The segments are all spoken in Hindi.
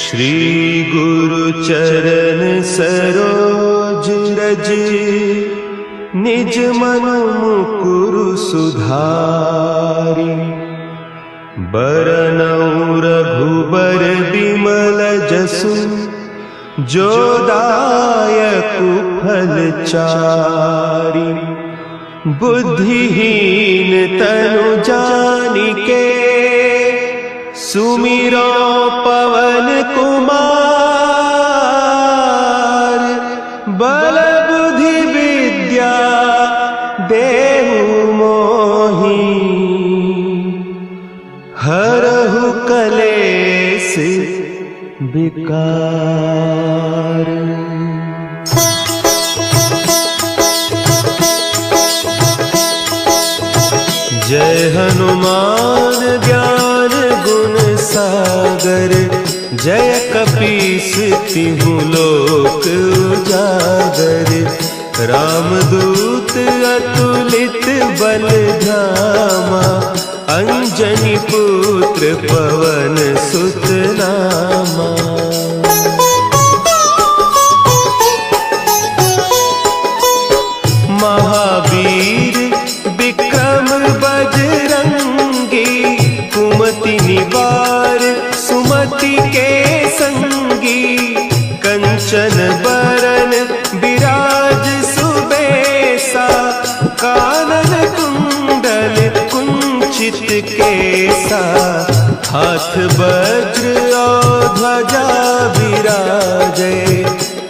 श्री गुरु चरण सरोज रज, निज मन मुकुरु सुधारि। बरनउँ रघुबर बिमल जसु, जो दायकु फल चारि। बुद्धिहीन तनु जानिके, सुमिरो पवन कुमार। बल बुद्धि विद्या देहु मोहि, हरहु कलेस विकार। जय हनुमान ज्ञान गुण सागर, जय कपीस तिहु लोक उजागर। रामदूत अतुलित बल धामा, अंजनी पुत्र पवन सुत नामा। महावीर विक्रम बजरंगी, कुमति निवार सुमति के संगी। कंचन बरन विराज सुबेसा, कानन कुंडल कुंचित केसा। हाथ वज्र और ध्वजा विराजे,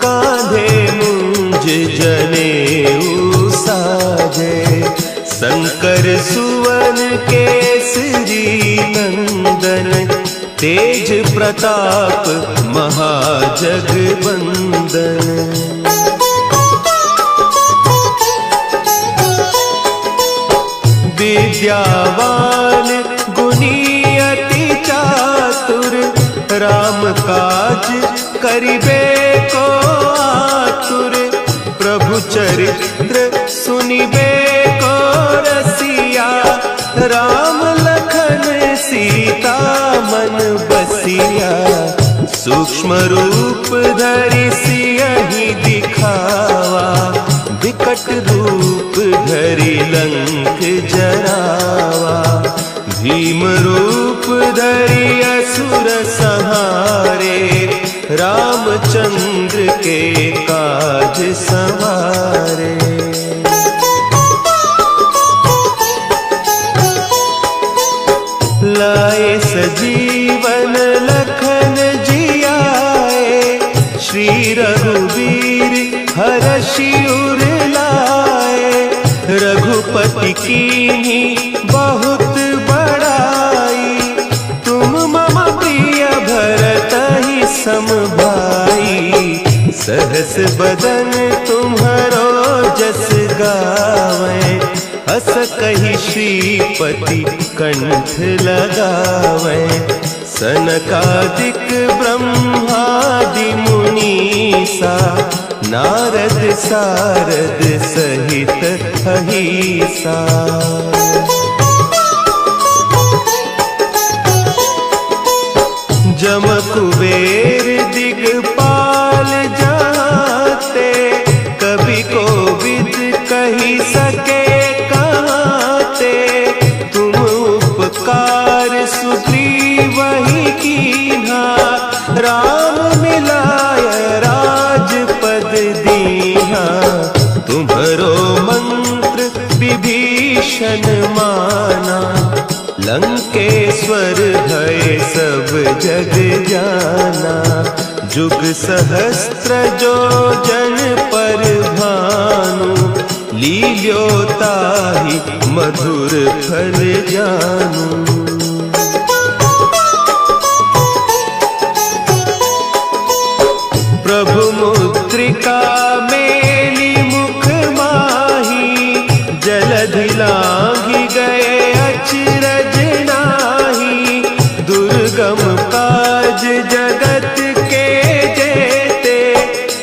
कांधे मुंज जनेऊ साजे। शंकर सुवन केसरी नंदन, तेज प्रताप महाजगवंदन। विद्यावान गुणी अति चातुर, राम काज करिबे को आतुर। प्रभु चरित्र सुनिबे को रसिया, राम लखन सीता मन बसिया। सूक्ष्म रूप धरि सियहि दिखावा, विकट रूप धरि लंक जरावा। भीम रूप धरि असुर संहारे, रामचंद्र के काज सवारे। लाए सजीवन लखन जियाए, श्री रघुवीर हरषि उर लाए। रघुपति कीन्ही बहुत बड़ाई, तुम मम प्रिय भरतहि सम भाई। सहस बदन तुम्हरो जस गावें, हस कहि श्रीपति कंठ लगावें। सनकादिक ब्रह्मादि मुनीसा, नारद सारद सहित अहीसा। जम कुबेर दिगपाल जाते, कवि कोविद कहि सके कहते। तुम उपकार सुग्रीवहि कीन्हा, राम मिलाय राजपद दीन्हा। तुम्हरो मंत्र विभीषण माना, लंकेश्वर भय सब जग जाना। जुग सहस्त्र जो जन पर भानु, लील्यो ताहि मधुर फल जानू। प्रभु मुद्रिका मेली मुख माही, जलधि लांघि गए अचरज नाही। दुर्गम काज जगत के जेते,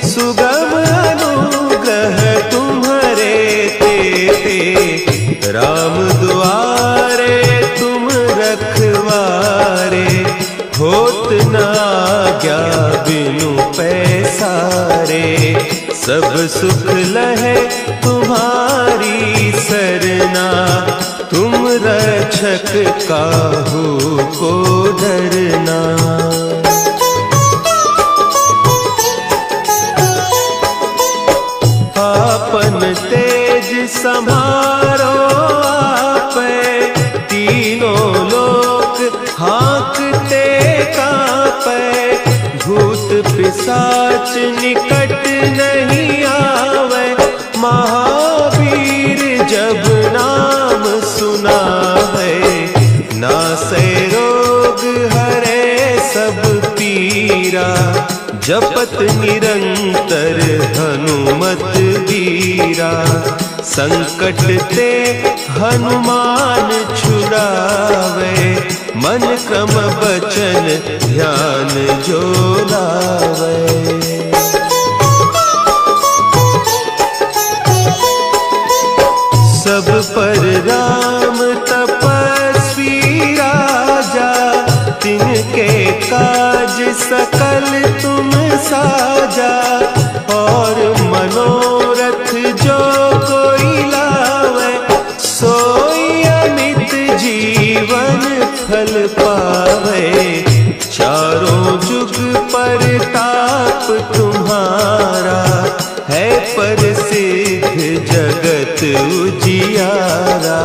सुगम अनुग्रह तुम्हरे तेते। राम दुआरे तुम रखवारे, होत न आज्ञा बिनु पैसारे। सब सुख लहे तुम्हारी सरना, तुम रक्षक काहू को डरना। आपन तेज संभारो आपे, तीनों लोक हाँकते कांपे। भूत पिशाच निकट नहीं आवे, महावीर जब नाम सुनावे। नासै रोग हरे सब पीरा, जपत निरंतर हनुमत वीरा। संकट ते हनुमान छुड़ावे, मन क्रम बचन ध्यान जो लावे। सब पर राम तपस्वी राजा, तिनके काज सकल तुम साजा। और मनोरथ जो कोई लावे, सोई अमित जीवन फल पावे। चारों जुग परताप तुम्हारा, है प्रसिद्ध जगत उजियारा।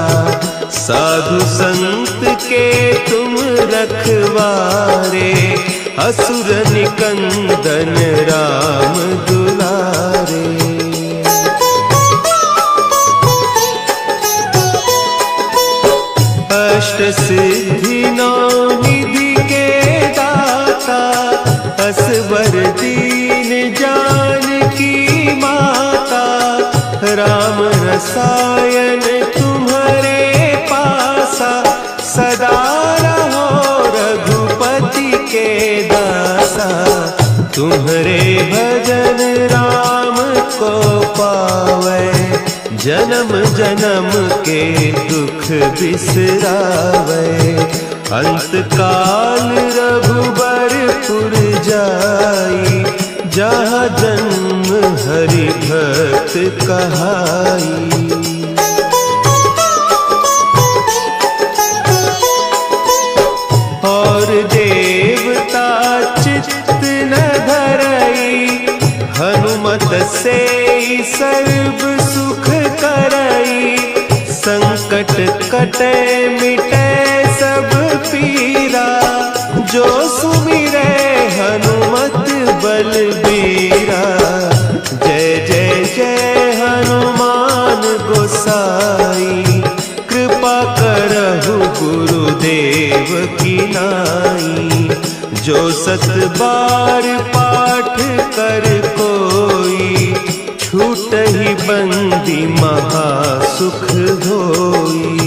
साधु संत के तुम रखवारे, असुर निकंदन राम दुलारे। अष्ट सिद्धि नौ निधि के दाता, असवर दीन जानकी माता। राम रसायन तुम्हारे पासा, सदा रहो रघुपति के दासा। तुम्हारे भजन राम को पावे, जन्म जन्म के दुख बिसरावे। अंत काल रघुबरपुर जाई, जहाँ जन्म हरि भक्त कहाई। और देवता चित्त न धरई, हनुमत से सर्व सुख करई। संकट कटे मिटे सब पीरा, जो सुमिरे हनुमत बलबीरा। जय जय जय हनुमान गोसाई, कृपा करहु गुरुदेव की नाई। जो सत बार पाठ कर कोई, छूट ही बंदी महा सुख होई।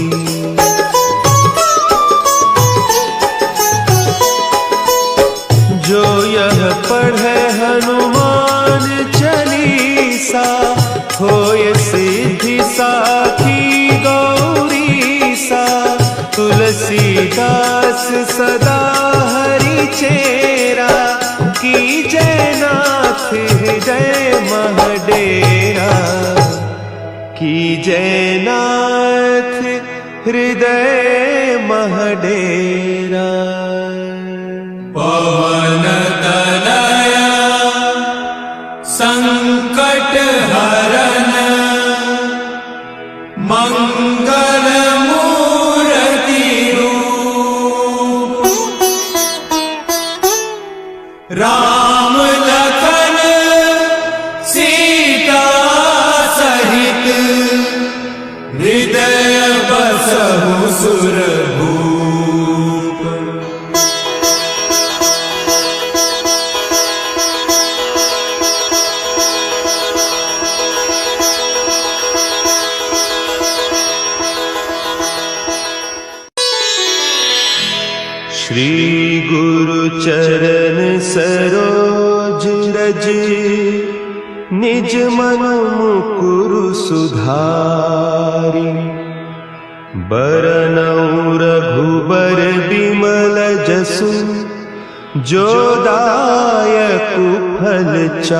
जो यह पढ़े हनुमान चालीसा, होय सिद्धि साखी गौरीसा। तुलसीदास सदा हरि चेरा, की जय नाथ हृदय महडेरा। की जय नाथ हृदय महडेरा। पवन तनया संकट हरन, मंगल मूर्ति रूप। राम लखन सीता सहित, हृदय बसहु सुरभूप। श्री गुरु चरण सरोज रज, निज मन मुकुरु सुधारि। बरनउँ रघुबर बिमल जसु, जो दायक फलचारी।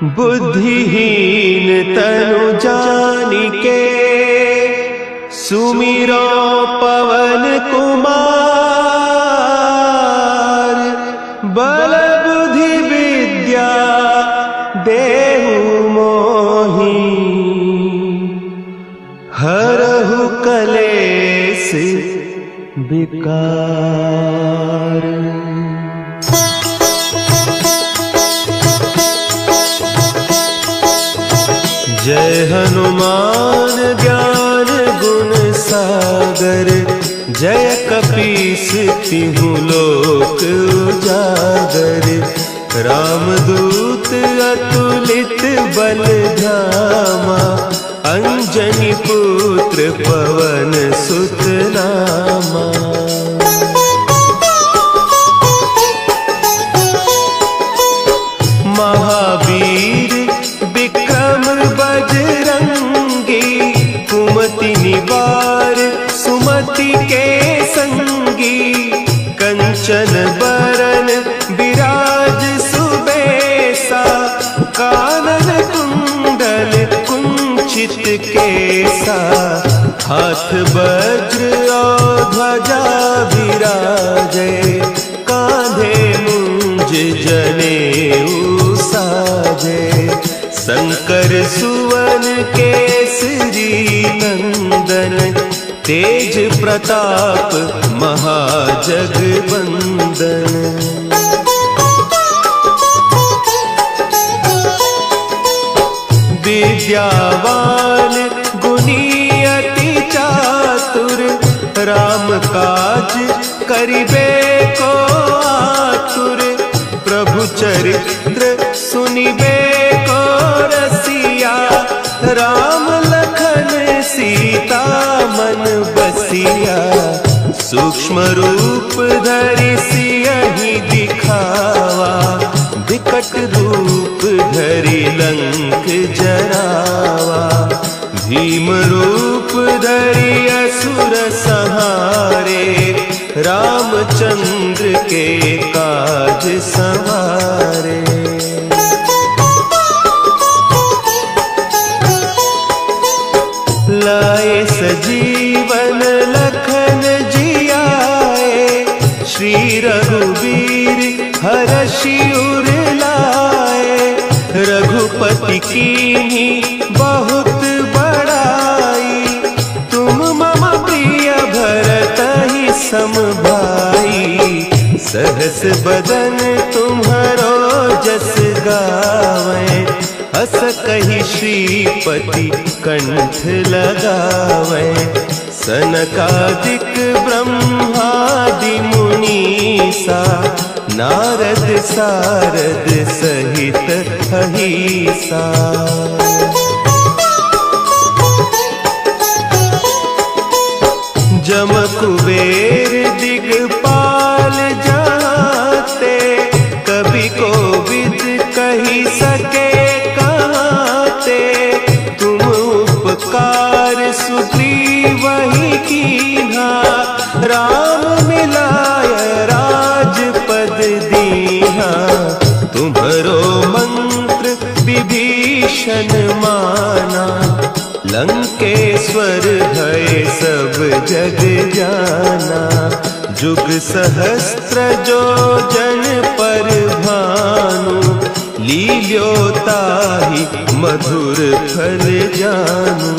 बुद्धिहीन तनु जानिके सुमिरो पवन कुमार। बल बुद्धि विद्या देहु मोहि हरहु कलेस विकार। जय हनुमान ज्ञान गुण सागर। जय कपीस तिहु लोक उजागर। रामदूत अतुलित बल धामा। अंजनी पुत्र पवन सुत नामा। महावीर विक्रम बजरंगी। कुमति निवार सुमति के संगी। कंचन बरन विराज सुबेसा। कानन कुंडल कुंचित केसा। हाथ वज्र और ध्वजा विराजे। कांधे मुंज जनेऊ साजे। शंकर सुवन केसरी नंदन। तेज प्रताप महाजगवंदन। विद्यावान गुणी अति चातुर। राम काज करिबे को आतुर। प्रभु चरित्र सुनिबे को रसिया। राम लखन सीता मन बसिया। सूक्ष्म रूप धरि सियहि दिखावा। विकट रूप धरि लंक जरावा। भीम रूप धरि असुर संहारे। रामचंद्र के काज सवारे। लाए सजीवन लखन जियाए। श्री रघुवीर हरषि उर लाए। रघुपति कीन्ही बहुत बड़ाई। तुम मम प्रिय भरतहि सम भाई। सहस बदन तुम्हरो जस गावें। हस कहि श्रीपति कंठ लगावें। सनकादिक ब्रह्मादि मुनीसा। नारद सारद सहित अहीसा। जम कुबेर दिगपाल जाते। कवि कोविद कहि सके कहते। तुम उपकार सुग्रीवहि कीन्हा। राम मिलाय राजपद दीन्हा। तुम्हरो मंत्र विभीषण माना। लंकेश्वर भय सब जग जाना। जुग सहस्त्र जो जन पर भानु। लील्योताहि मधुर फल जानू।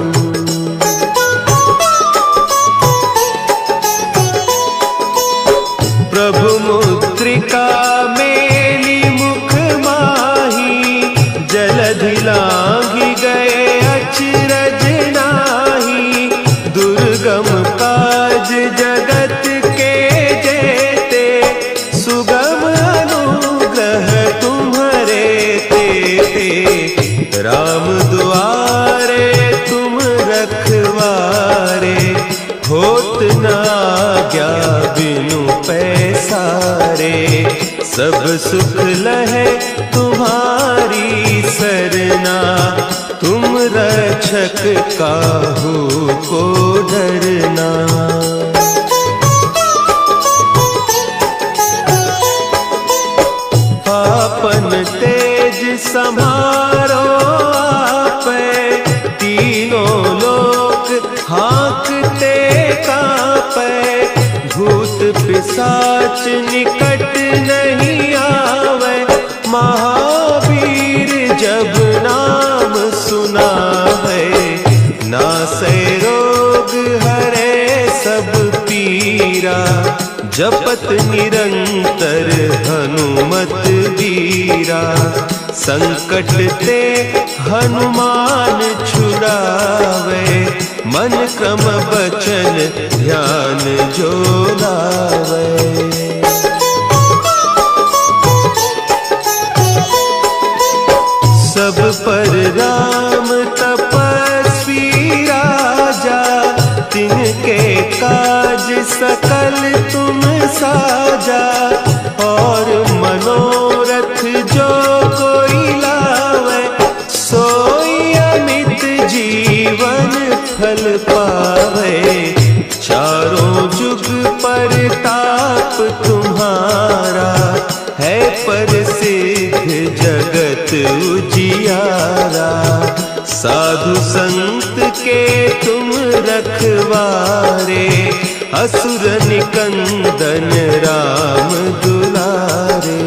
प्रभु मुद्रिका मेली मुख माही। जलधि लांघि गए अचरज नाही। दुर्गम काज जगत के जेते। सुगम अनुग्रह तुम्हरे तेते। राम दुआरे तुम रखवारे। होत न आज्ञा बिनु पैसारे। सब सुख लहे तुम्हारी सरना। तुम रक्षक काहू को डरना। सम्हारो आपे, तीनों लोक हाँकते कांपे, भूत पिशाच निकट नहीं आवे, महावीर जब नाम सुनावे, नासे रोग हरे सब पीरा, जपत निरंतर हनुमत वीरा, संकट ते हनुमान छुड़ावे, मन क्रम बचन ध्यान जो लावे। सब पर राम तपस्वी राजा, तिनके काज सकल तुम साजा, और मनोरथ जो कोई लावे, सोई अमित जीवन फल पावे, चारों जुग परताप तुम्हारा, है प्रसिद्ध जगत उजियारा, साधु संत के तुम रखवारे, असुर निकंदन राम दुलारे।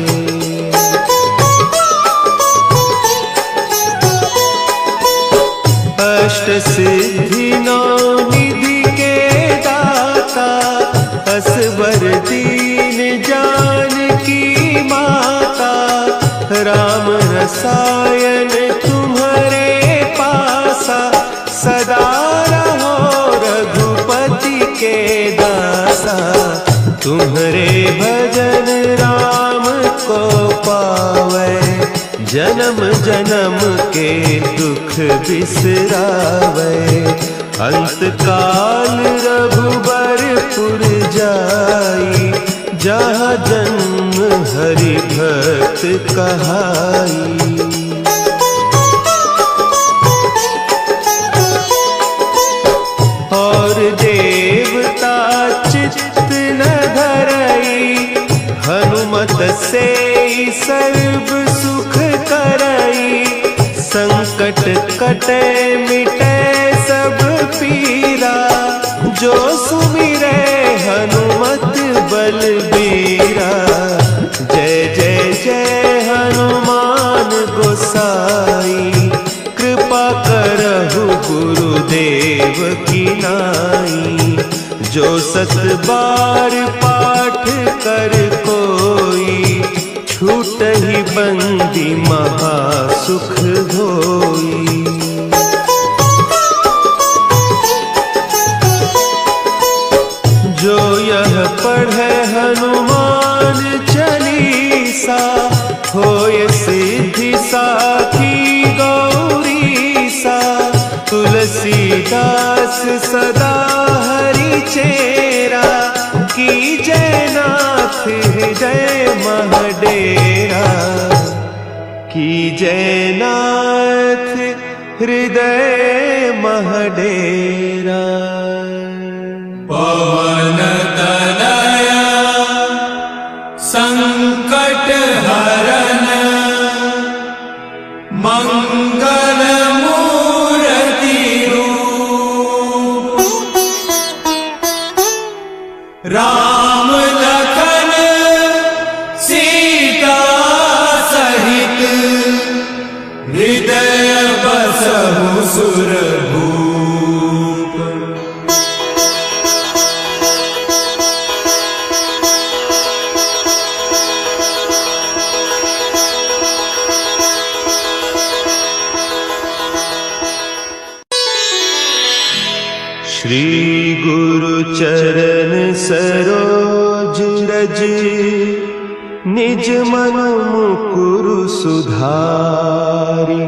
अष्ट सिद्धि नौ निधि के दाता, असवर दीन जानकी माता, राम रसायन तुम्हारे पासा, सदा रहो रघुपति के दासा, तुम्हारे भजन राम को पावे, जन्म जन्म के दुख बिसरावे, अंत काल रघुबरपुर जाई, जहाँ जन्म हरि भक्त कहाई। और देवता चित्त न धरई, हनुमत से सर्व सुख करई, संकट कटे मिटे सब पीरा, जो सुमिरे हनुमत बलबीरा, जय जय जय हनुमान गोसाई, कृपा करहु गुरुदेव की नाई, जो सत बार पाठ कर कोई, छूटहि बंदी महासुख होई। जो यह पढ़े हनुमान चालीसा, होय सिद्धि साखी गौरीसा, तुलसीदास सदा हरि चेरा, की जयनाथ हृदय महडेरा, की जयनाथ हृदय महडेरा। पवन तनया संकट हरन, मंगल मूर्ति रूप, राम लखन सीता सहित, हृदय बसहु सुरभूप। श्री गुरु चरण सरोज रज, निज मन मुकुरु सुधारि,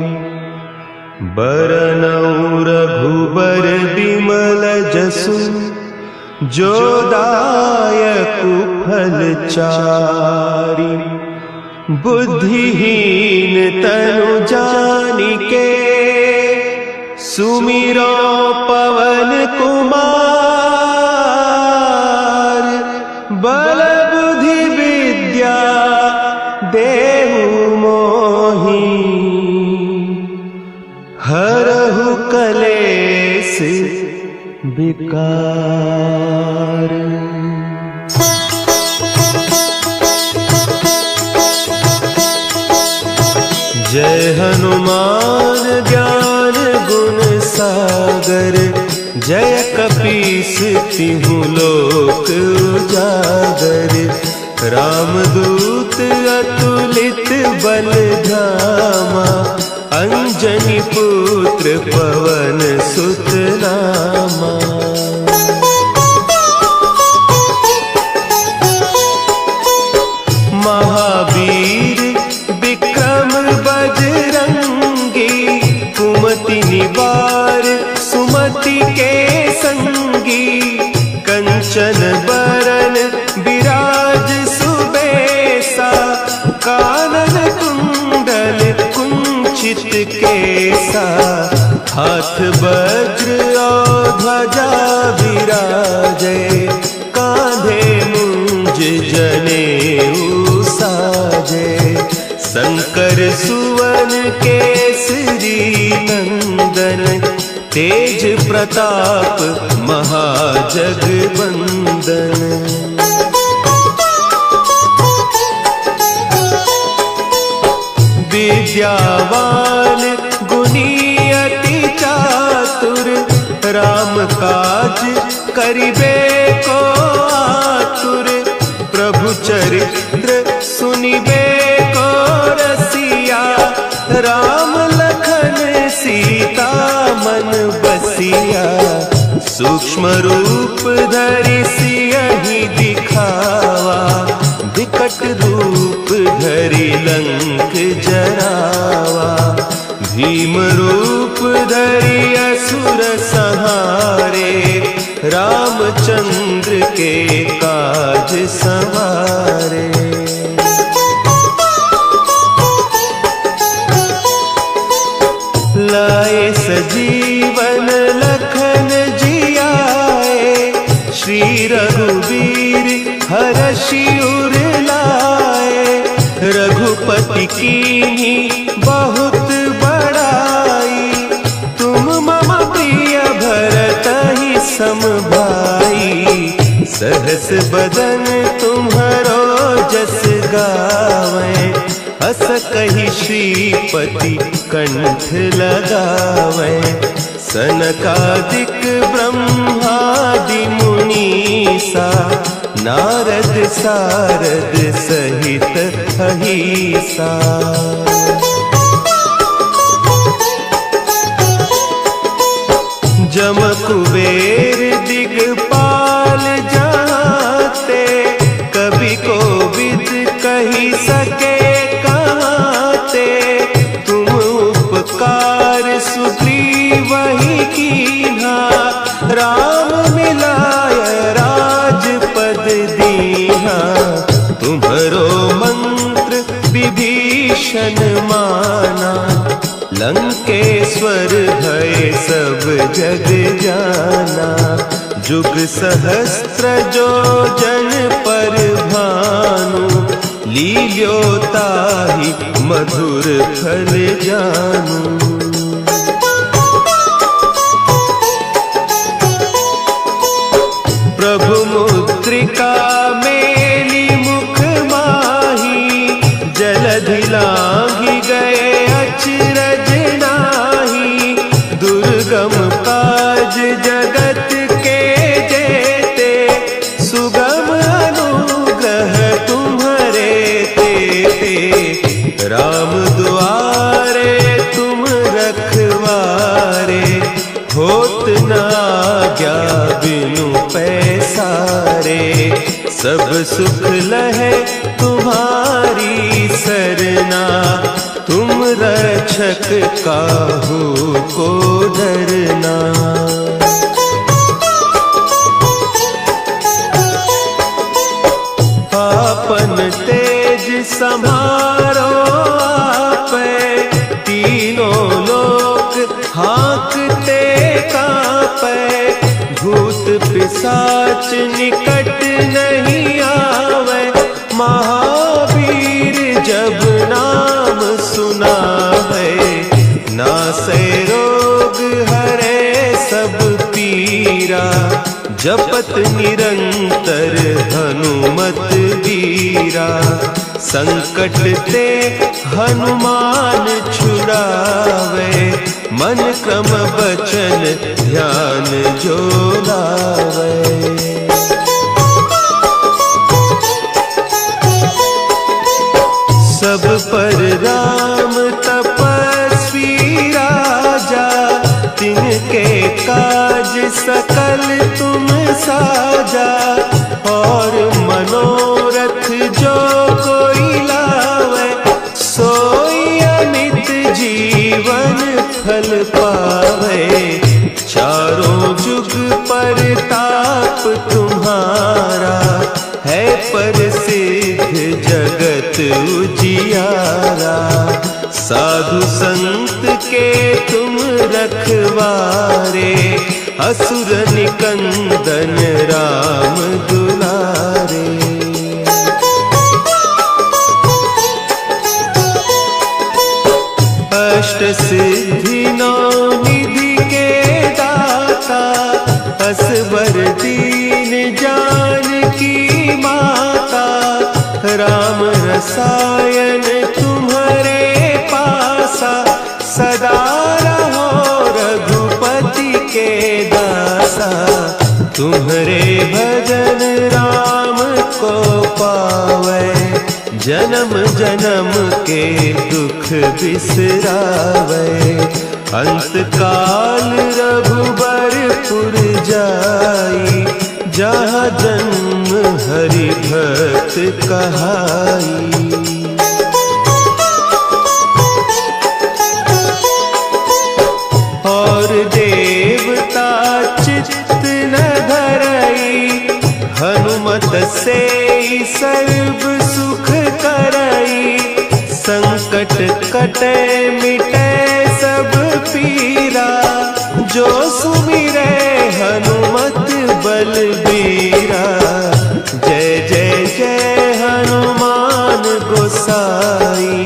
बरनउँ रघुबर बिमल जसु, जो दायकु फल चारि, बुद्धिहीन तनु जानिके, सुमिरो पवन कुमार, बल बुद्धि विद्या देहु मोहि। विकार। जय हनुमान ज्ञान गुण सागर, जय कपीस तिहु लोक उजागर। रामदूत अतुलित बल धामा, अंजनी पुत्र पवन सुत नामा। महावीर विक्रम बजरंगी, कुमति निवार सुमति के संगी। कंचन बरन विराज सुबेसा, कानन कुंडल कुंचित केसा। हाथ वज्र और ध्वजा विराजे, कांधे मुंज जनेऊ साजे। शंकर सुवन केसरी नंदन, तेज प्रताप महाजगवंदन। विद्यावान गुणी अति चातुर, राम काज करिबे को आतुर। प्रभु चरित्र सुनिबे को रसिया, राम लखन सीता मन बसिया। सूक्ष्म रूप धरि सियहि दिखावा, विकट रूप धरि लंक जरावा। भीम रूप धरि असुर संहारे, रामचंद्र के काज सवारे। लाए सजीवन लखन जियाए, श्री रघुवीर हरषि उर लाए। रघुपति कीन्ही बहुत बड़ाई, तुम मम प्रिय भरतहि सम भाई। सहस बदन तुम्हरो जस गावें, हस कहि श्रीपति कंठ लगावें। सनकादिक ब्रह्मादि मुनीसा, नारद सारद सहित अहीसा। जम कुबेर दिगपाल जाते, कवि कोविद कहि सके कहते। तुम उपकार सुग्रीवहि कीन्हा, राम मिलाय राजपद दीन्हा। तुम्हरो मंत्र विभीषण माना, लंकेश्वर भय सब जग जाना। जुग सहस्त्र जो जन पर भानु, लील्योताहि मधुर फल जानू। प्रभु मुद्रिका मेली मुख माही, जलधि लांघि गए अचरज नाही। दुर्गम काज जगत के जेते, सुगम अनुग्रह तुम्हरे तेते। राम दुआरे तुम रखवारे, होत न आज्ञा बिनु पैसारे। सब सुख लहे तुम्हारी सरना, तुम रक्षक काहू को डरना। आपन तेज समारो आपे, तीनों लोक हाँकते कांपे। भूत पिशाच निकट नहीं आवे, महावीर जब नाम सुना है। नासै रोग हरे सब पीरा, जपत निरंतर हनुमत वीरा, संकट ते हनुमान छुड़ावे, मन क्रम बचन ध्यान जो लावे। सब पर राम तपस्वी राजा, तिनके काज सकल तुम साजा, और मनोरथ जो कोई लावे, सोई अमित जीवन फल पावे। चारों जुग परताप तुम्हारा, है प्रसिद्ध जगत उजियारा। साधु संत के तुम रखवारे, असुर निकंदन राम दुलारे। अष्ट सिद्धि नौ निधि के दाता, असवर दीन जानकी माता। राम रसायन तुम्हारे पासा, सदा रहो रघुपति के दासा। तुम्हारे भजन राम को पावे, जन्म जन्म के दुख बिसरावे। अंत काल रघुबरपुर जाई, जहाँ जन्म हरि भक्त कहाई। और देवता चित्त न धरई, हनुमत से सर्व सुख करई। संकट कटे मिटे सब पीरा, जो सुमिरे हनुमत बलबीरा। जय जय जय हनुमान गोसाई,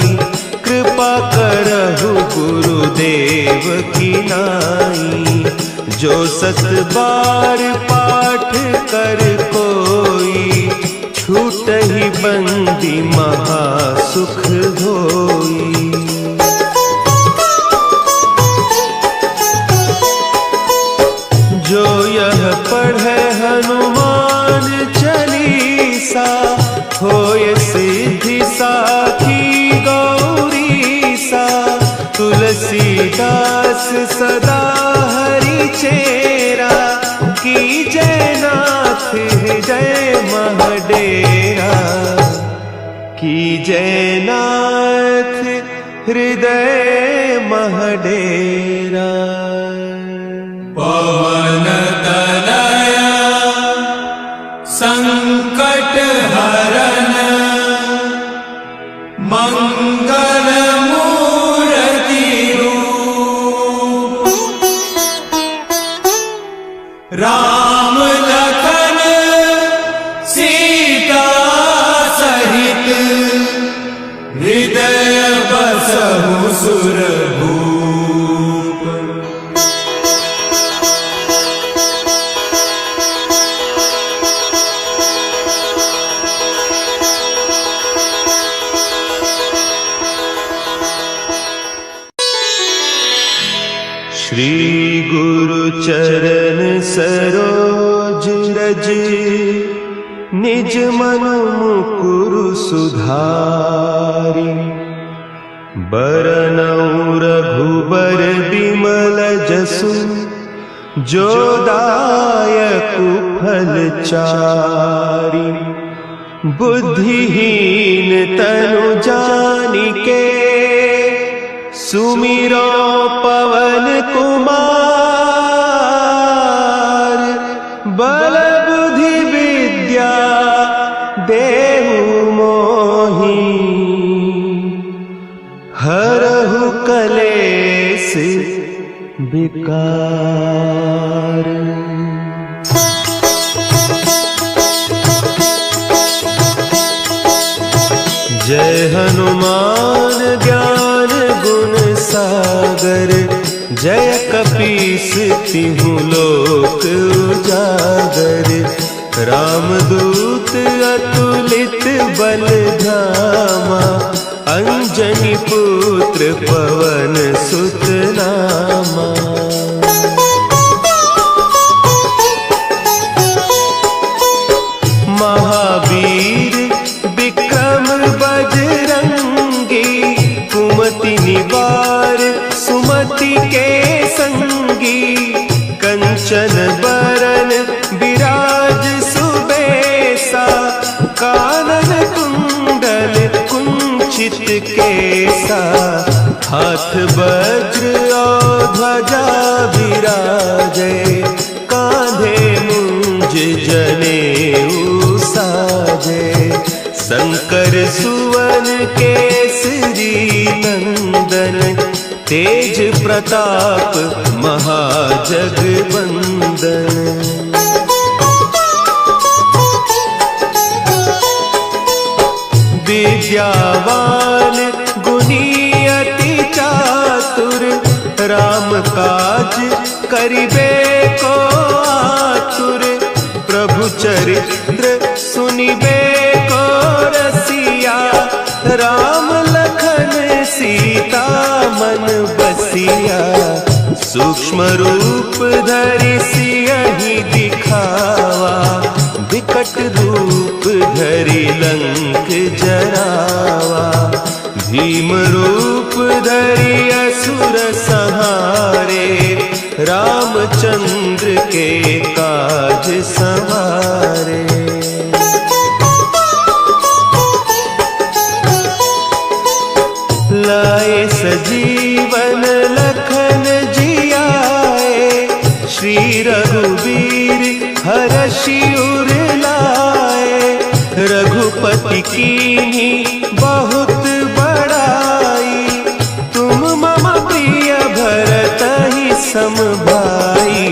कृपा करहु गुरुदेव की नाई। जो सत बार पाठ कर कोई, छूटहि बंदी महा सुख होई। जो यह पढ़े हनुमान चालीसा, होय सिद्धि साखी गौरीसा। तुलसीदास सदा हरि चेरा, कीजय नाथ हृदय महडेरा। कीजय नाथ हृदय महडेरा। पवन तनया संकट हरन, मंगल मूर्ति रूप। राम लखन सीता सहित, हृदय बसहु सुरभूप। श्री गुरु चरण सरोज रज, निज मनु मुकुरु सुधारि। बरनउँ रघुबर बिमल जसु, जो दायकु फल चारि। बुद्धिहीन तनु जानिके, सुमिरो पवन कुमार। बल बुद्धि विद्या देहु मोहि, हरहु कलेस विकार। जय हनुमान ज्ञान गुण सागर, जय कपीस तिहु लोक उजागर, रामदूत अतुलित बल धामा, अंजनी पुत्र पवन सुत नामा। महावीर विक्रम बजरंगी, कुमति निवार सुमति के संगी, कंचन बरन विराज सुबेसा, कानन कुंडल कुंचित केसा, हाथ वज्र और ध्वजा विराजे, कांधे मुंज जनेऊ साजे, शंकर सुवन केसरी नंदन, तेज प्रताप महाजगवंदन। विद्यावान गुणी अति चातुर, राम काज करिबे को आतुर, प्रभु चरित्र सुनिबे को रसिया, राम लखन सीता मन बसिया, सूक्ष्म रूप धरि सियहि दिखावा, विकट रूप धरि लंक जरावा, भीम रूप धरि असुर संहारे, रामचंद्र के काज संवारे। लाए सजीवन लखन जियाए, श्री रघुवीर हरषि उर लाए, रघुपति कीन्ही बहुत बड़ाई, तुम मम प्रिय भरतहि सम भाई,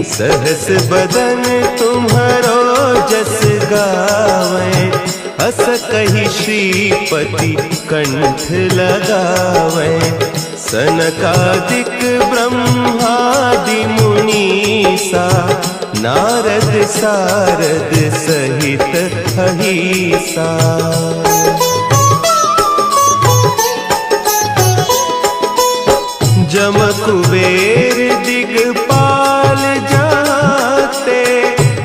सहस बदन तुम्हरो जस गावें, हस कहि श्रीपति कंठ लगावें, सनकादिक ब्रह्मादि मुनीसा, नारद सारद सहित अहीसा। जम कुबेर दिगपाल जाते,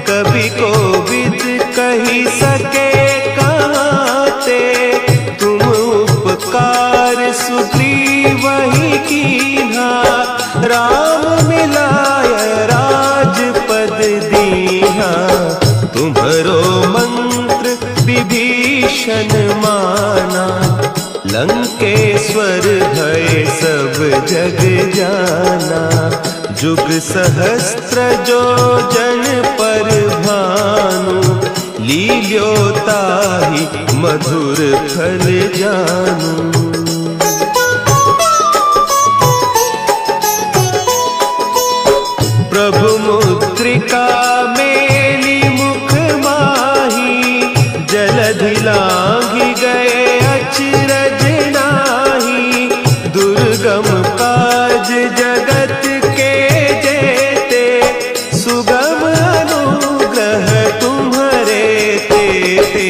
कवि कोविद कही सके कहते, तुम उपकार सुग्रीवहि कीन्हा, राम मिलाय राजपद दीन्हा, तुम्हरो मंत्र विभीषण माना, लंकेश्वर भय सब जग जाना, जुग सहस्त्र जो जन पर भानु, लील्योताहि मधुर फल जानू। प्रभु मुद्रिका मेली मुख माही, जलधि लांघि गए अचरज नाही, दुर्गम काज जगत के जेते, सुगम अनुग्रह तुम्हरे तेते,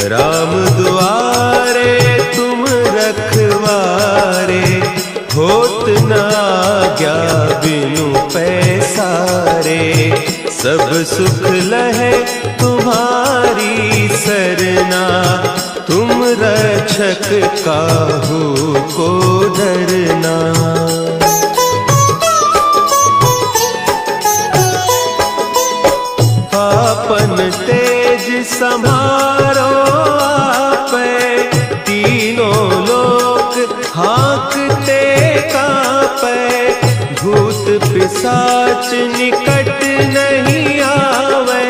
राम दुआरे तुम रखवारे, होत न आज्ञा बिनु पैसारे, सब सुख लहे तुम्हारी सरना, तुम रक्षक काहू को डरना। आपन तेज समारो आपै, तीनों लोक हाँकते कांपै, भूत पिशाच निकट नहीं आवे,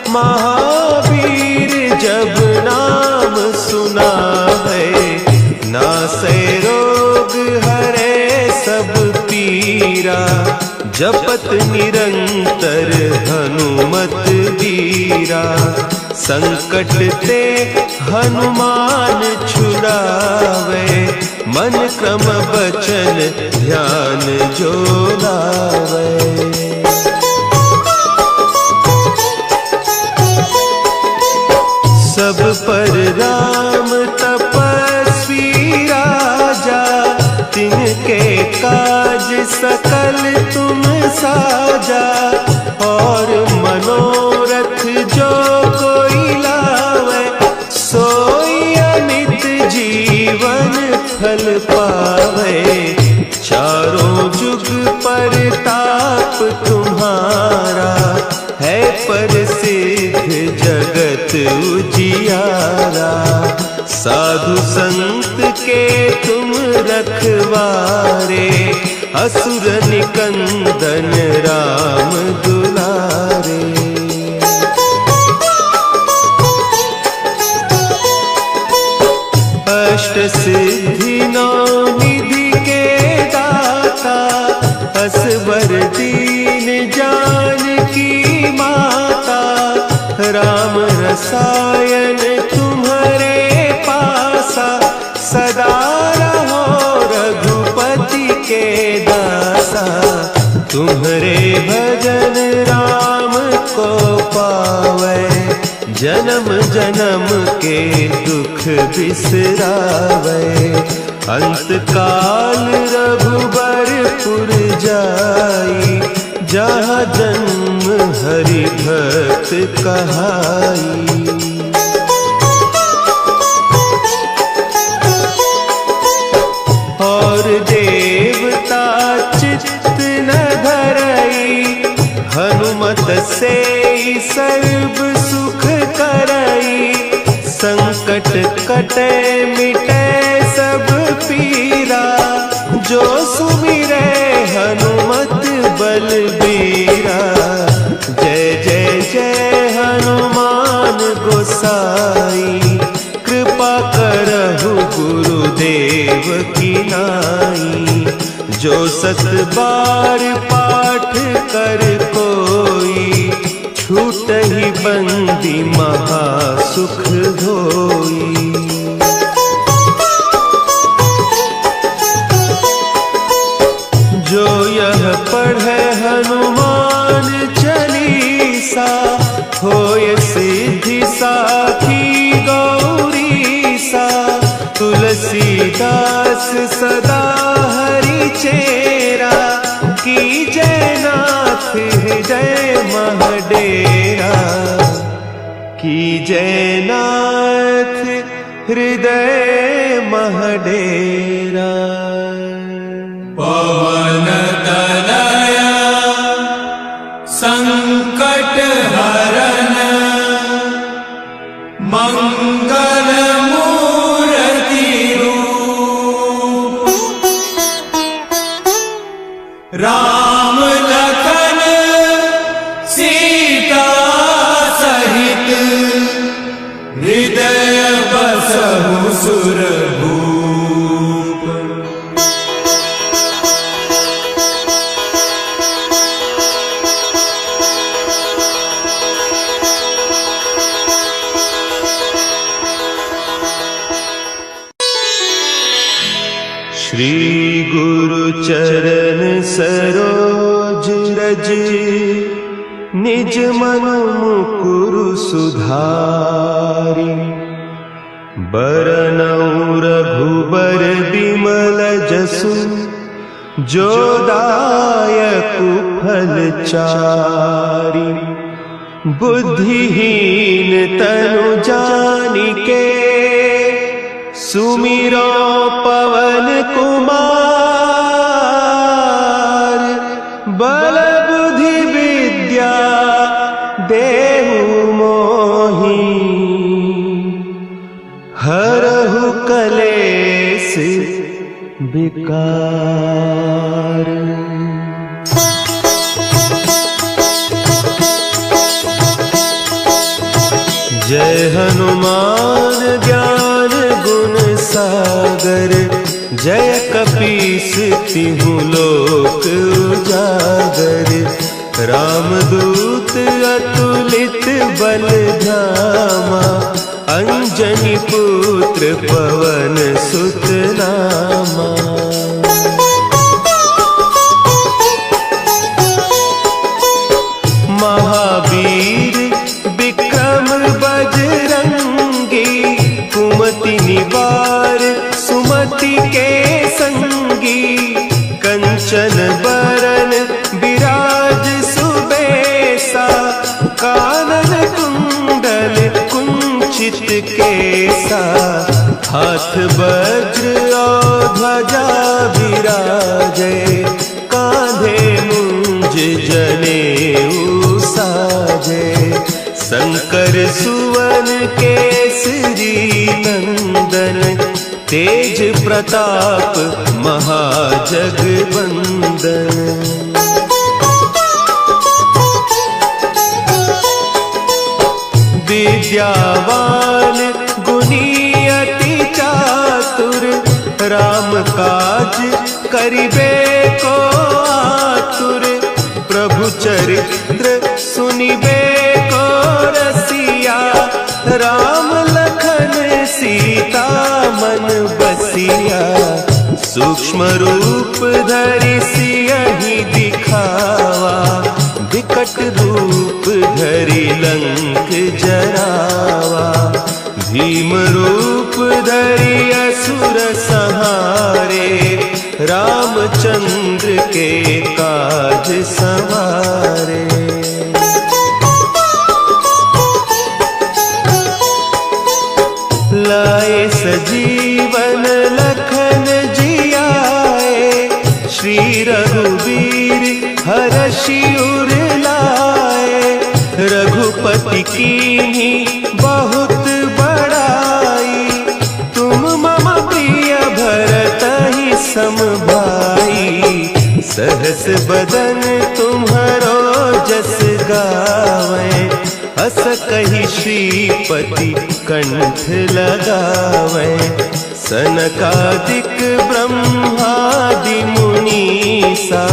महावीर जब नाम सुना है, नासै रोग हरे सब पीरा, जपत निरंतर हनुमत वीरा, संकट ते हनुमान छुड़ावे, मन क्रम बचन ध्यान जो लावे। सब पर राम तपस्वी राजा, तिनके काज सकल तुम साजा। और मनोरथ जो कोई लावे, सोई अमित जीवन फल पावे। चारों जुग परताप तुम्हारा, है प्रसिद्ध जगत उजियारा। साधु संत के तुम रखवारे, असुर निकंदन राम दुलारे। अष्ट सिद्धि नौ निधि के दाता, असवर दीन जानकी माता। राम रसायन तुम्हारे पासा, सदा रहो रघुपति के दासा। तुम्हारे भजन राम को पावे, जन्म जन्म के दुख बिसरावे। अंत काल रघुबरपुर जाई, जहाँ जन्म हरि भक्त कहाई। और देवता चित्त न धरई, हनुमत से सर्व सुख करई। संकट कटे मिटे सब पीरा, जो सुमिरे हनुमत बलबीरा। जय जय जय हनुमान गोसाई, कृपा करहु गुरुदेव की नाई। जो सत बार पाठ कर कोई, छूटहि बंदी महासुख होई। जो यह पढ़े हनुमान चालीसा, होय सिद्धि साखी गौरीसा। तुलसीदास सदा हरि चेरा, की जयनाथ हृदय महडेरा। की जयनाथ हृदय महडेरा। पवन तनया संकट हरन, मंगल मूर्ति रूप। राम लखन सीता सहित, हृदय बसहु सुरभूप। श्री गुरु चरण सरोज रज, निज मन मुकुरु सुधारि। बरनउँ रघुबर बिमल जसु, जो दायकु फल चारि। बुद्धिहीन तनु जानिके, सुमिरो पवन कुमार। बल बुद्धि विद्या देहु मोहि, हरहु कलेस विकार। जय हनुमान ज्ञान गुण सागर, जय कपीस तिहु लोक उजागर। रामदूत अतुलित बल धामा, अंजनी अंजनी पुत्र पवन सुत नामा। महावीर विक्रम बजरंगी, कुमति निवार सुमति के संगी। कंचन बरन विराज सुबेसा, कानन कुंडल कुंचित केसा। हाथ वज्र और ध्वजा विराजे, कांधे मुंज जनेऊ साजे। शंकर सुवन केसरी नंदन, तेज प्रताप महाजगवंदन। विद्यावान गुणी अति चातुर, राम काज करिबे को आतुर। प्रभु चरित्र सुनिबे को रसिया, राम लखन सीता मन बसिया। सूक्ष्म रूप धरि सियहि दिखावा, विकट रूप धरि लंक जरावा। भीम रूप धरि असुर संहारे, रामचंद्र के काज संवारे। लाए सजीवन लखन जियाए, श्री रघुवीर हरषि उर लाए। रघुपति कीन्ही बहुत बड़ाई, तुम मम प्रिय भरतहि सम भाई। सहस बदन तुम्हरो जस गावें, हस कहि श्रीपति कंठ लगावें। सनकादिक ब्रह्मादि मुनीसा,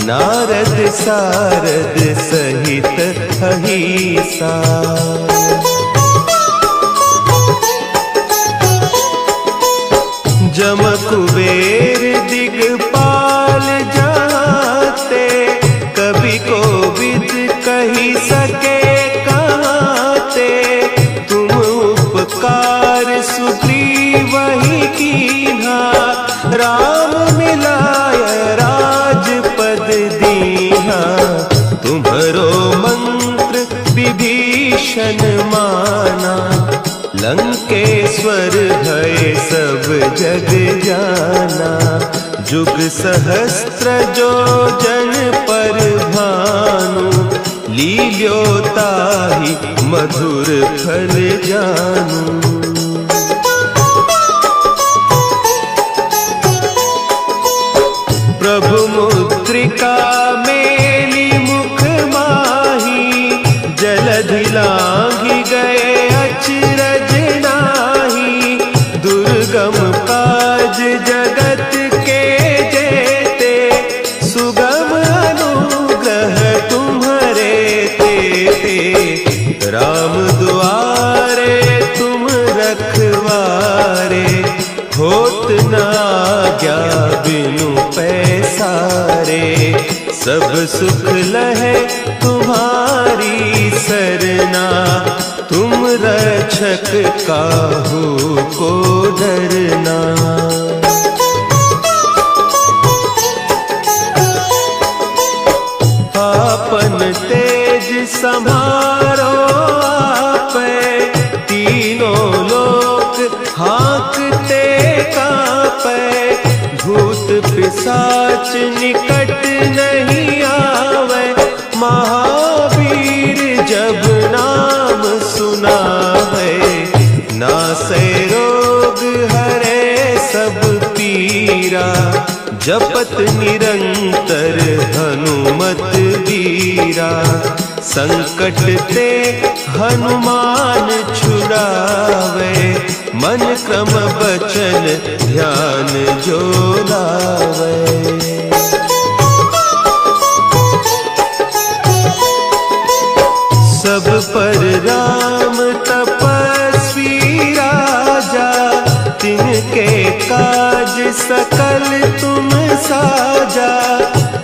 नारद सारद सहित अहिसा। जम कुबेर दिगपाल जाते, कवि कोविद कही सके कहते। तुम उपकार सुग्रीवहि कीन्हा, राम मिलाय राजपद दीन्हा। तुम्हरो मंत्र विभीषण माना, लंकेश्वर भय सब जग जाना। जुग सहस्त्र जो जन पर भानु, लील्योताहि मधुर फल जानू। प्रभु मुद्रिका मेली मुख माही, जलधि लांघि गए अचरज नाही। दुर्गम काज जगत के जेते, सुगम अनुग्रह तुम्हरे तेते। राम दुआरे तुम रखवारे, होत न आज्ञा बिनु पैसारे। सब सुख लहे तुम्हारी सरना, तुम रक्षक काहू को डरना। आपन तेज समारो आपै, तीनों लोक हाँकते कांपै। भूत पिशाच निकट नहीं आवे, महावीर जब नाम सुनावे। नासै रोग हरे सब पीरा, जपत निरंतर हनुमत वीरा। संकट ते हनुमान छुड़ावे, मन क्रम बचन ध्यान जो लावे। सब पर राम तपस्वी सकल तुम साजा,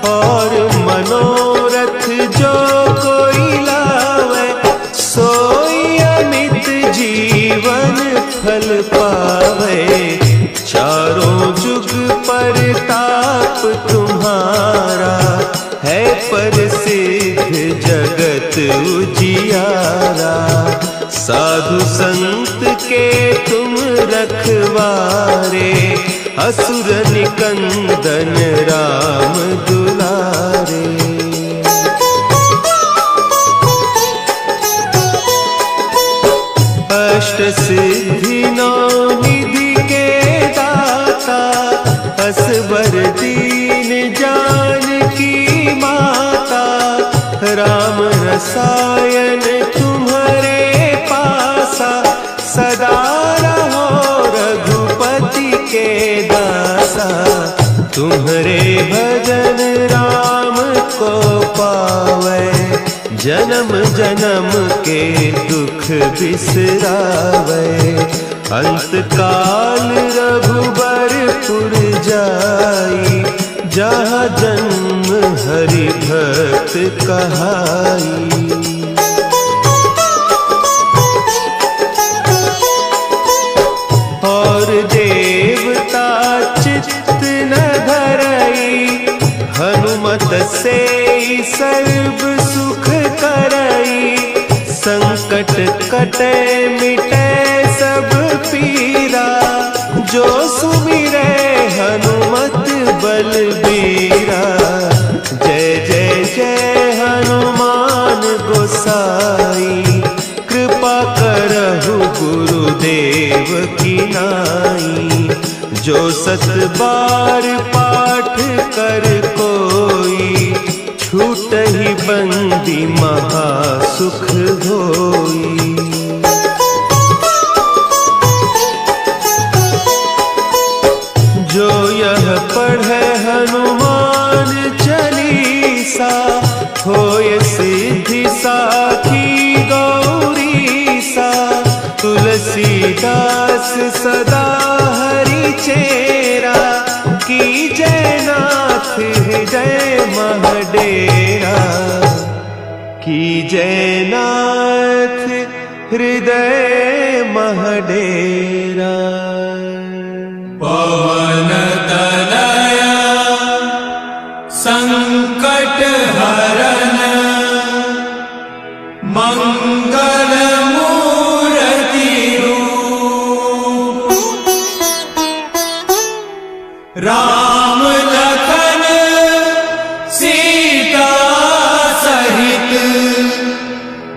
और मनोरथ जो कोई लावे, सोई अमित जीवन फल पावे। चारों जुग परताप तुम्हारा, है प्रसिद्ध जगत उजियारा। साधु संत के तुम रखवारे, असुर निकंदन राम दुलारे। अष्ट सिद्धि नौ निधि के दाता, असवर दीन जानकी माता। राम रसायन तुम्हारे पासा, सदा रहो रघुपति के दासा। तुम्हारे भजन राम को पावे, जन्म जन्म के दुख बिसरावे। अंत काल रघुबरपुर जाई, जहाँ जन्म हरि भक्त कहाई। और देवता चित्त न धरई, हनुमत से सर्व सुख करई। संकट कटे मिटे सब पीरा, जो सुमिरे हनुमत बलबीरा। जय जय जय हनुमान गोसाई, कृपा करहु गुरुदेव की नाई। जो सत बार पाठ कर कोई, छूटहि बंदी महासुख होई। जो यह पढ़े हनुमान चालीसा, होय सिद्धि साखी गौरीसा। तुलसीदास सदा हरि चेरा, की जय नाथ हृदय महडेरा। की जय नाथ हृदय महडेरा। पवन तनया संकट हरन, मंगल मूर्ति रूप। राम लखन सीता सहित,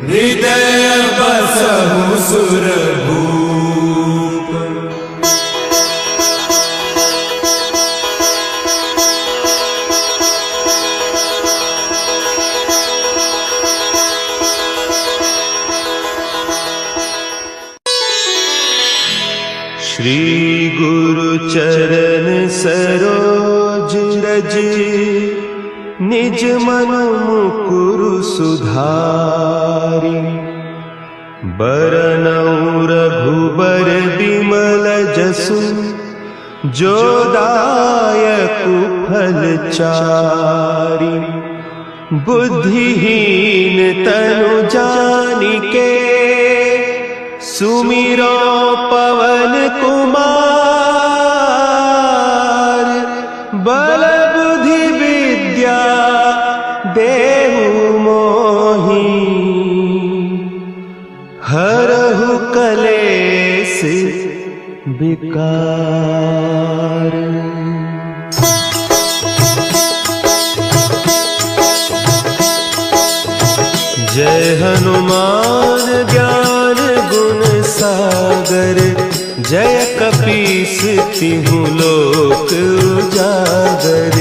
हृदय बसहु सुरभूप। श्री गुरु चरण सरोज रज, निज मन मुकुरु सुधारि। बरनउँ रघुबर बिमल जसु, जो दायकु फल चारि। बुद्धिहीन तनु जानिके, सुमिरो पवन कुमार। बल बुद्धि विद्या देहु मोहि, हरहु कलेस विकार। जय हनुमान ज्ञान गुण सागर, जय कपीस तिहु लोक उजागर।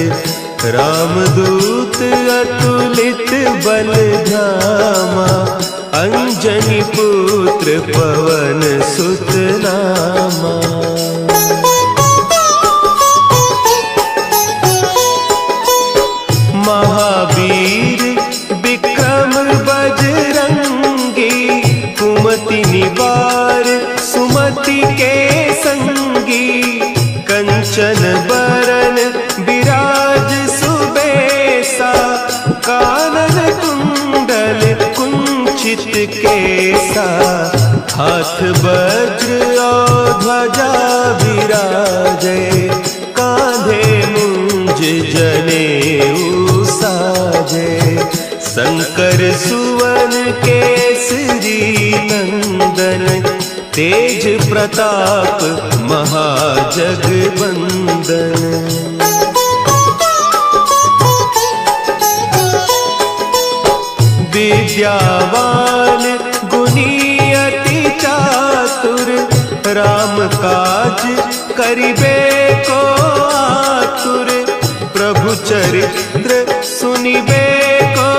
रामदूत अतुलित बल धामा, अंजनी पुत्र पवन सुत नामा। महावीर विक्रम बजरंगी, कुमति निवार सुमति के संगी। कंचन कंचन बरन विराज सुबेसा, कानन कुंडल कुंचित केसा, हाथ वज्र और ध्वजा विराजे, कांधे मुंज जनेऊ साजे, शंकर सुवन केसरी नंदन, तेज प्रताप महाजगबंदन। विद्यावान गुणी अति चातुर, राम काज करिबे को आतुर, प्रभु चरित्र सुनिबे को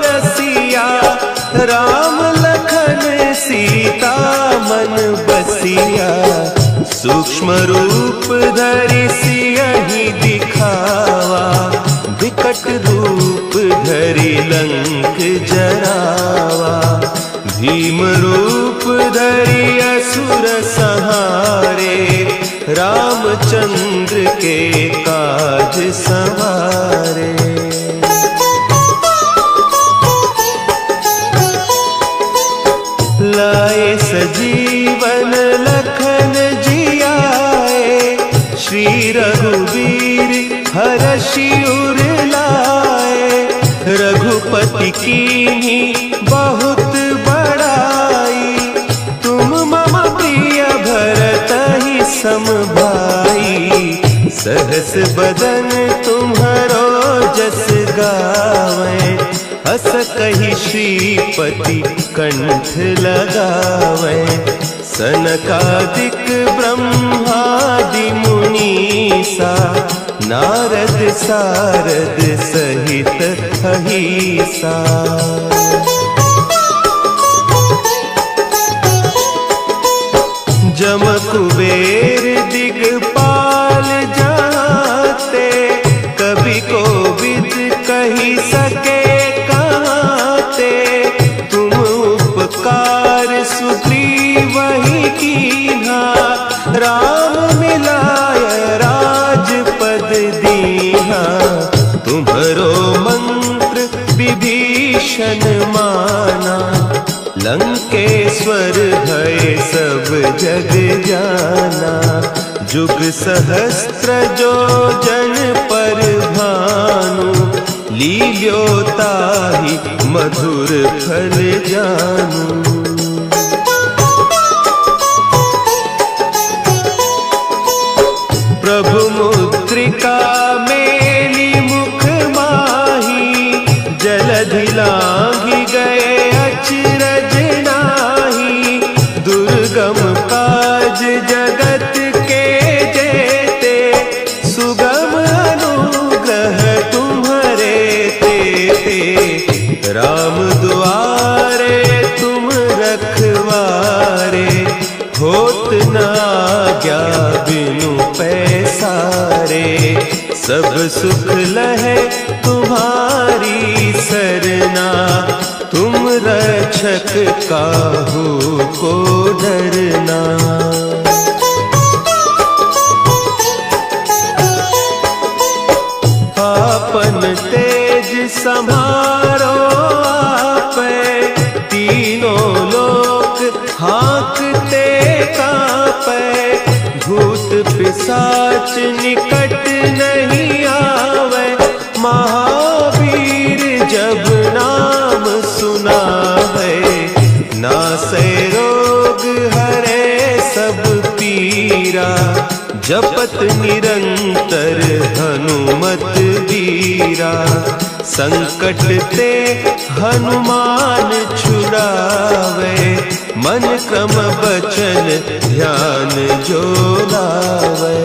रसिया, राम लखन सीता मन बसिया, सूक्ष्म रूप धरि सियहि दिखावा, विकट रूप धरि लंक जरावा, भीम रूप धरि असुर संहारे, रामचंद्र के काज संवारे। लाए सजीवन लखन जियाए, श्री रघुवीर हरषि उर लाए, रघुपति कीन्ही बहुत बड़ाई, तुम मम प्रिय भरतहि सम भाई, सहस बदन तुम्हरो जस गावें, हस कहि श्रीपति कंठ लगावें, सनकादिक ब्रह्मादि मुनीसा, नारद सारद सहित अहीसा। जम कुबेर दिगपाल जाते, कवि कोविद कही सके कहते, तुम उपकार सुग्रीवहि कीन्हा, राम मिलाय राजपद दीन्हा, तुम्हरो मंत्र विभीषण माना, लंकेश्वर भय सब जग जाना, जुग सहस्त्र जो जन पर भानु, लील्योताहि मधुर फल जानू। प्रभु मुद्रिका मेली मुख माही, जलधि लांघि गए अचरज नाही, दुर्गम काज जगत के जेते, सुगम अनुग्रह तुम्हरे तेते, राम दुआरे तुम रखवारे, होत न आज्ञा बिनु पैसारे, सब सुख लहे तुम्हारी सरना, तुम रक्षक काहू को डरना। आपन तेज समारो आपे, तीनों लोक हाँकते कापे, भूत पिशाच निकट नहीं आवे, महावीर जब नाम सुनावे, नासै रोग हरे सब पीरा, जपत निरंतर हनुमत वीरा, संकट ते हनुमान छुड़ावे, मन क्रम बचन ध्यान जो लावे।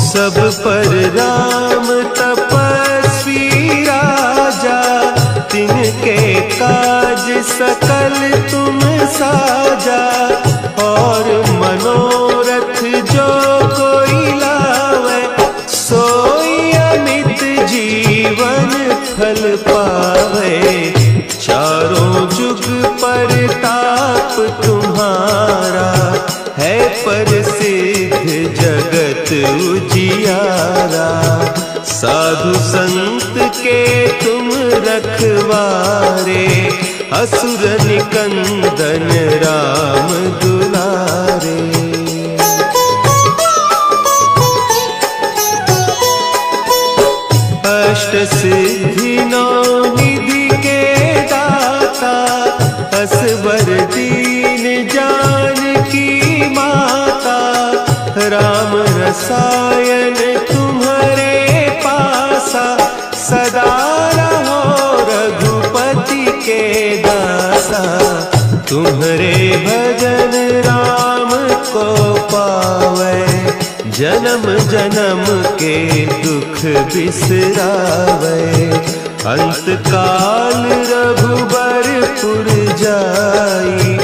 सब पर राम तपस्वी राजा, तिनके काज सकल तुम साजा, और मनोरथ जो कोई लावे, सोई अमित जीवन फल पावे, चारों जुग परताप तुम्हारा, साधु संत के तुम रखवारे, असुर निकंदन राम दुलारे। अष्ट सिद्धि नौ निधि के दाता, असवर दीन जानकी माता। राम रसायन तुम्हारे पासा, सदा रहो रघुपति के दासा। तुम्हारे भजन राम को पावे, जन्म जन्म के दुख बिसरावे। अंत काल रघुबरपुर जाई,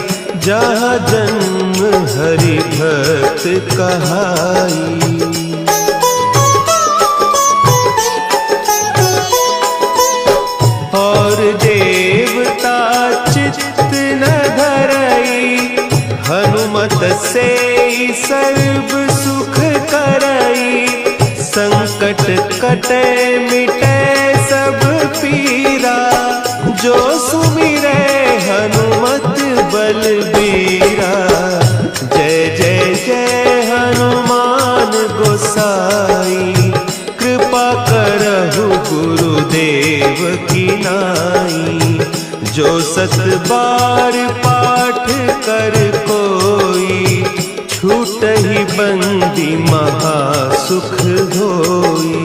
जहाँ जन्म हरि भक्त कहाई। और देवता चित्त न धरई, हनुमत से सर्व सुख करई। संकट कटे मिटे सब पीरा, जो सुमिरे हनुमत बलबीरा। जय जय जय हनुमान गोसाई, कृपा करहु गुरुदेव की नाई। जो सत बार पाठ कर कोई, छूटहि बंदी महासुख होई।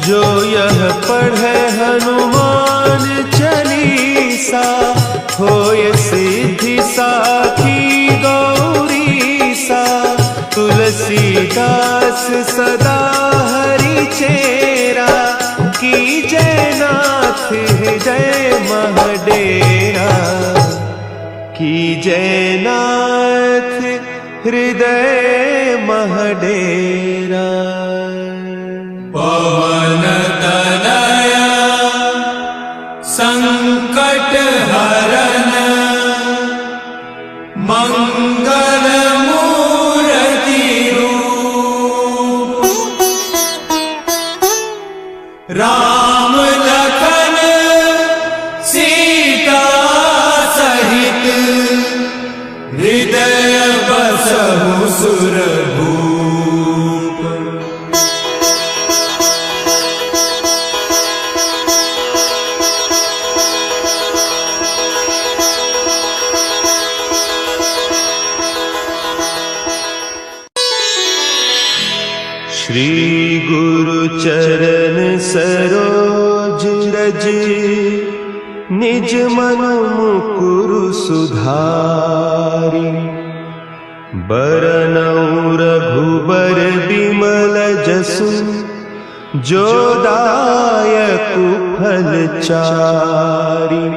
जो यह पढ़े हनुमान चालीसा, होय सिद्धि साखी गौरीसा। तुलसीदास सदा हरि चेरा, की जय नाथ हृदय महडेरा। की जय नाथ हृदय महडेरा। पवन तनया संकट हरन, मंगल मूर्ति रूप। राम लखन सीता सहित, हृदय बसहु सुरभूप। श्री गुरु चरण सरोज रज, निज मन मुकुरु सुधारि। बरनउँ रघुबर बिमल जसु, जो दायकु फल चारि।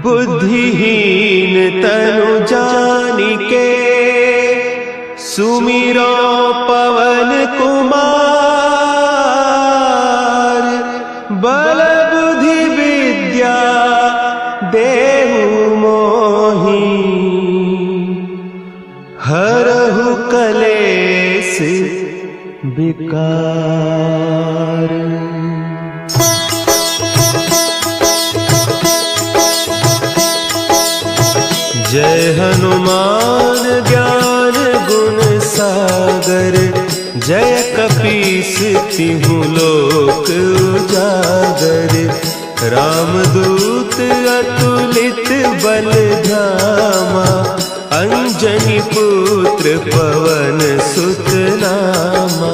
बुद्धिहीन तनु जानिके, सुमिरो पवन कुमार। बल बुद्धि विद्या देहु मोहि, हरहु कलेस विकार। जय हनुमान ज्ञान गुण सागर, जय कपीस तिहु लोक उजागर। रामदूत अतुलित बल धामा, अंजनी पुत्र पवन सुत नामा।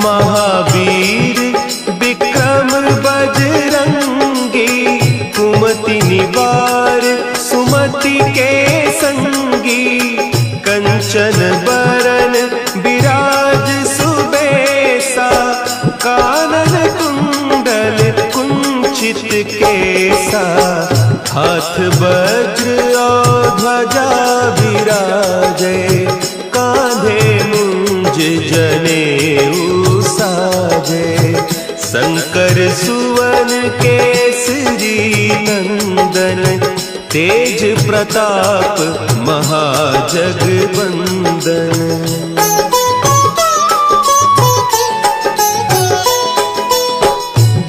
महावीर विक्रम बजरंगी, कुमति निवार सुमति के संगी। कंचन बरन विराज सुबेसा, कानन कुंडल कुंचित केसा। हाथ वज्र और ध्वजा विराजे, कांधे मुंज जनेऊ साजे। शंकर सुवन केसरी नंदन, तेज प्रताप महाजगबंदन।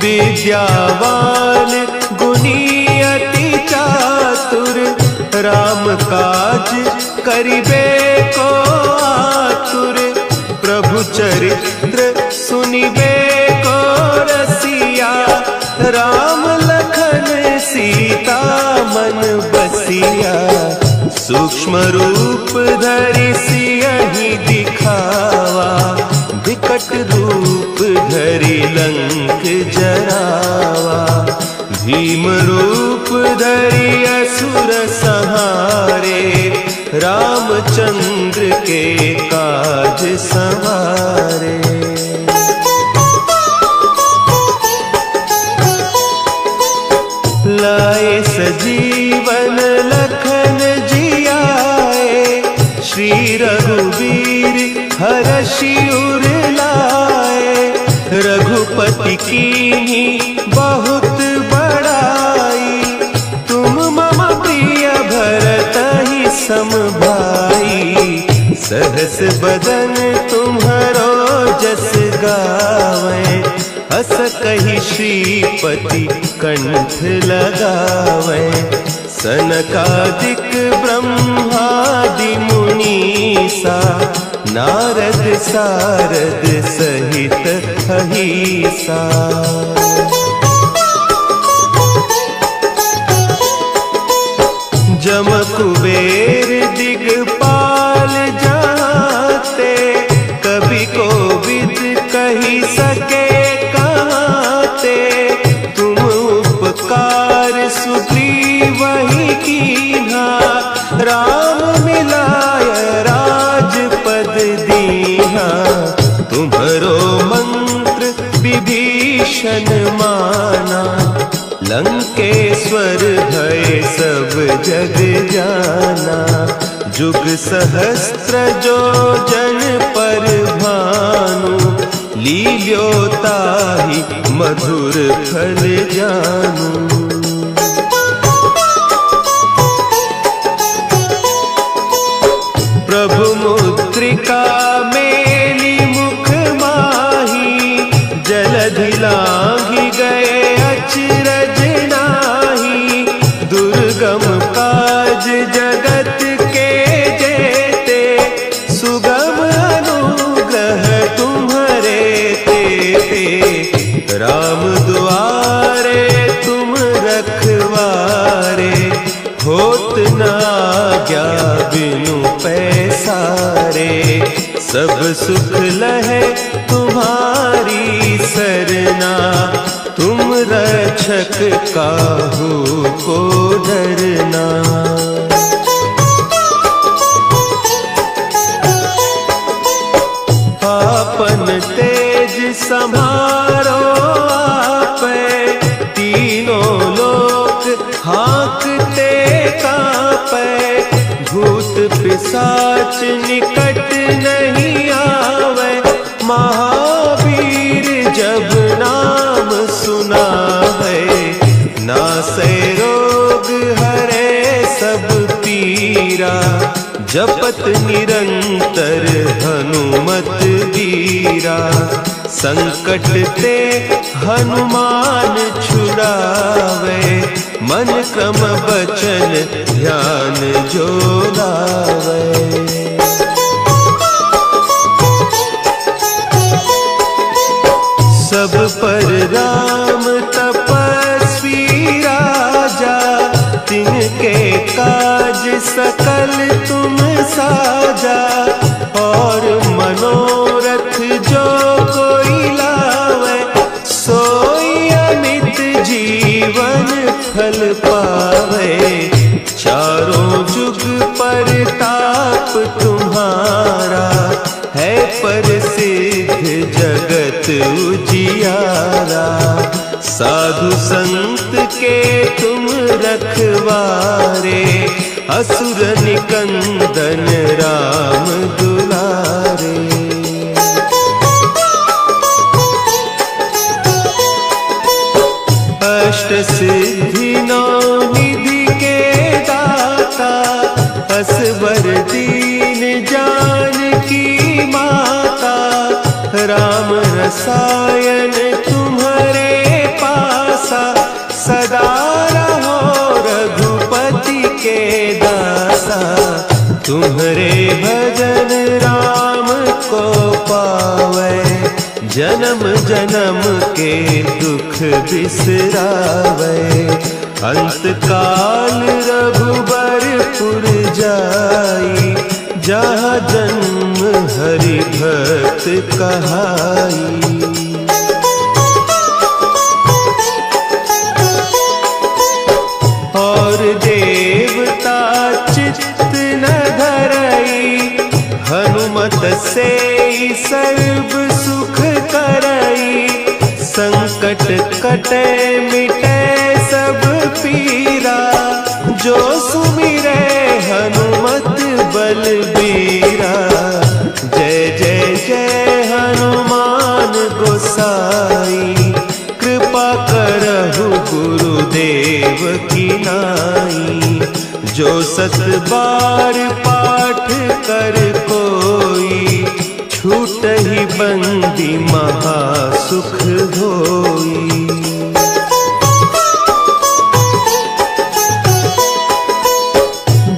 विद्यावान गुणी अति चातुर, राम काज करिबे को आतुर। प्रभु चरित्र सुनिबे को रसिया, राम लखन सीता मन बसिया। सूक्ष्म रूप धरि सियहि दिखावा, विकट रूप धरि लंक जरावा। भीम रूप धरि असुर संहारे, रामचंद्र के काज संवारे। लाए सजीवन लखन जियाए, श्री रघुवीर हरषि उर लाए। रघुपति कीन्ही बहुत बड़ाई, तुम मम प्रिय भरतहि सम भाई। सहस बदन तुम्हरो जस गावें, हस कहि श्रीपति कंठ लगावें। सनकादिक ब्रह्मादि मुनीसा, नारद सारद सहित अहीसा। जम कुबेर दिगपाल जाते, कवि कोविद कही सके कहते। तुम उपकार सुग्रीवहि कीन्हा, राम मिलाय राजपद दीन्हा। तुम्हरो मंत्र विभीषण माना, लंकेश्वर भय सब जग जाना। जुग सहस्त्र जो जन पर भानु, लील्यो ताहि मधुर फल जानू। प्रभु मुद्रिका मेली मुख माही, जलधि लांघि गए अचरज नाही। दुर्गम काज जगत के जेते, सुगम अनुग्रह तुम्हरे तेते। राम दुआरे तुम रखवारे, होत न आज्ञा बिनु पैसारे। सब सुख लहे तुम्हारी सरना, तुम रक्षक काहू को डरना। आपन तेज समारो आपे, तीनों लोक हाँकते कांपे। भूत पिशाच निकट नहीं आवे, महावीर जब नाम सुना है। नासै रोग हरे सब पीरा, जपत निरंतर हनुमत बीरा। संकट ते हनुमान छुड़ावे, मन क्रम बचन ध्यान जो लावे। सब पर राम तपस्वी राजा, तिनके काज सकल तुम साजा। और मनोरथ जो कोई लावे, सोई अमित जीवन फल पावे। चारों जुग परताप तुम्हारा, है प्रसिद्ध जगत उजियारा। साधु संत के तुम रखवारे, असुर निकंदन राम दुलारे। रसायन तुम्हारे पासा, सदा रहो रघुपति के दासा। तुम्हारे भजन राम को पावे, जन्म जन्म के दुख बिसरावे। अंत काल रघुबरपुर जाई, जहाँ जन्म हरि भक्त कहाई। और देवता चित्त न धरई, हनुमत से सर्व सुख करई। संकट कटे मिटे सब पीरा, जो सुमिरे हनुमत बलबीरा। जय जय जय हनुमान गोसाई, कृपा करहु गुरुदेव की नाई। जो सत बार पाठ कर कोई, छूटहि बंदी महासुख होई।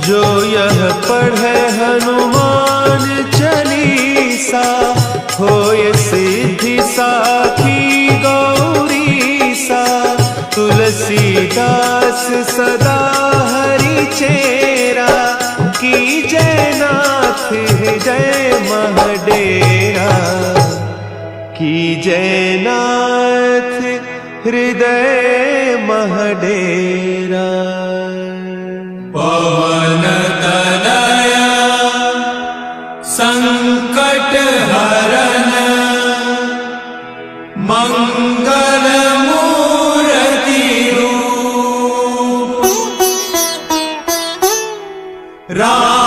जो यह पढ़े हनुमान चालीसा, होय सिद्धि साखी गौरीसा। तुलसीदास सदा हरि चेरा, की जय नाथ हृदय महडेरा। की जय नाथ हृदय महडेरा। पवन तनया संकट हरन, मंगल मूर्ति रूप। राम